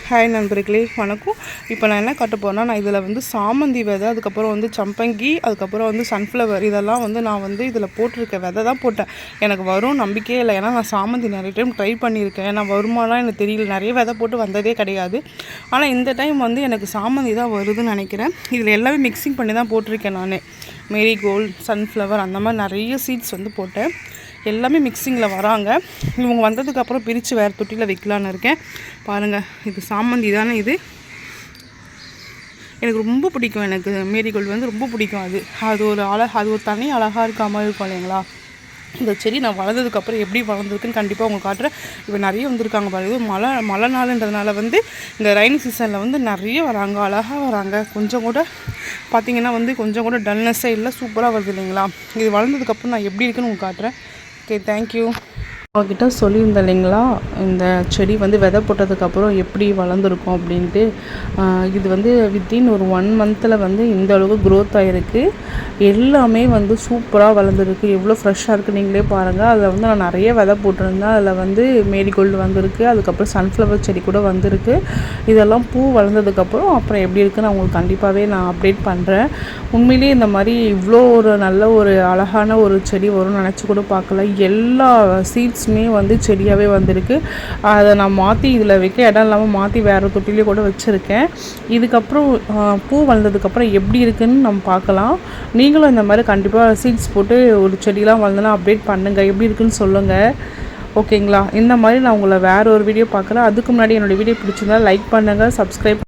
Hi நண்பர்களே, வணக்கம். இப்போ நான் என்ன காட்ட போகிறேன்னா, நான் இதில் வந்து சாமந்தி விதை, அதுக்கப்புறம் வந்து சம்பங்கி, அதுக்கப்புறம் வந்து சன்ஃப்ளவர், இதெல்லாம் வந்து நான் வந்து இதில் போட்டிருக்க விதை தான் போட்டேன். எனக்கு வரும் நம்பிக்கையே இல்லை. ஏன்னா நான் சாமந்தி நிறைய டைம் ட்ரை பண்ணியிருக்கேன். நான் வருமானம் எனக்கு தெரியல, நிறைய விதை போட்டு வந்ததே கிடையாது. ஆனால் இந்த டைம் வந்து எனக்கு சாமந்தி தான் வருதுன்னு நினைக்கிறேன். இதில் எல்லாமே மிக்சிங் பண்ணி தான் போட்டிருக்கேன். நான் மேரிகோல்டு, சன்ஃப்ளவர் அந்த மாதிரி நிறைய சீட்ஸ் வந்து போட்டேன். எல்லாமே மிக்சிங்கில் வராங்க. இவங்க வந்ததுக்கப்புறம் பிரித்து வேறு தொட்டியில் வைக்கலான்னு இருக்கேன். பாருங்கள், இது சாமந்தி தானே. இது எனக்கு ரொம்ப பிடிக்கும். எனக்கு மேரிகோல்டு வந்து ரொம்ப பிடிக்கும். அது ஒரு அது ஒரு தனி அழகாக இருக்க மாதிரி இருக்கும் இல்லைங்களா. இந்த செடி நான் வளர்ந்ததுக்கப்புறம் எப்படி வளர்ந்துருக்குன்னு கண்டிப்பாக உங்களுக்கு காட்டுறேன். இப்போ நிறைய வந்திருக்காங்க பாருங்கள். இது மழை நாளுன்றதுனால வந்து இந்த ரெய்னி சீசனில் வந்து நிறைய வராங்க, அழகாக வராங்க. கொஞ்சம் கூட பார்த்திங்கன்னா வந்து கொஞ்சம் கூட டல்னஸ்ஸே இல்லை, சூப்பராக வருது இல்லைங்களா. இது வளர்ந்ததுக்கப்புறம் நான் எப்படி இருக்குன்னு உங்களுக்கு காட்டுறேன். Okay, thank you. அவங்கக்கிட்ட சொல்லியிருந்தேன் இல்லைங்களா, இந்த செடி வந்து விதை போட்டதுக்கப்புறம் எப்படி வளர்ந்துருக்கும் அப்படின்ட்டு. இது வந்து வித்தின் ஒரு 1 மந்தில் வந்து இந்த அளவுக்கு க்ரோத் ஆகிருக்கு. எல்லாமே வந்து சூப்பராக வளர்ந்துருக்கு. எவ்வளோ ஃப்ரெஷ்ஷாக இருக்குது நீங்களே பாருங்கள். அதில் வந்து நான் நிறைய விதை போட்டிருந்தேன். அதில் வந்து மேரிகோல்டு வந்திருக்கு, அதுக்கப்புறம் சன்ஃப்ளவர் செடி கூட வந்திருக்கு. இதெல்லாம் பூ வளர்ந்ததுக்கப்புறம் அப்புறம் எப்படி இருக்குன்னு நான் உங்களுக்கு கண்டிப்பாகவே நான் அப்டேட் பண்ணுறேன். உண்மையிலேயே இந்த மாதிரி இவ்வளோ ஒரு நல்ல ஒரு அழகான ஒரு செடி வரும்னு நினச்சி கூட பார்க்கல. எல்லா சீட்ஸுமே வந்து செடியாகவே வந்திருக்கு. அதை நான் மாற்றி இதில் வைக்க இடம் இல்லாமல் மாற்றி வேறு தொட்டிலே கூட வச்சுருக்கேன். இதுக்கப்புறம் பூ வளர்ந்ததுக்கப்புறம் எப்படி இருக்குதுன்னு நம்ம பார்க்கலாம். நீங்களும் இந்த மாதிரி கண்டிப்பாக சீட்ஸ் போட்டு ஒரு செடியெலாம் வளர்ந்தனா அப்டேட் பண்ணுங்கள், எப்படி இருக்குதுன்னு சொல்லுங்கள். ஓகேங்களா. இந்த மாதிரி நான் உங்களை வேறு ஒரு வீடியோ பார்க்குறேன். அதுக்கு முன்னாடி என்னோடய வீடியோ பிடிச்சிருந்தா லைக் பண்ணுங்கள், சப்ஸ்கிரைப்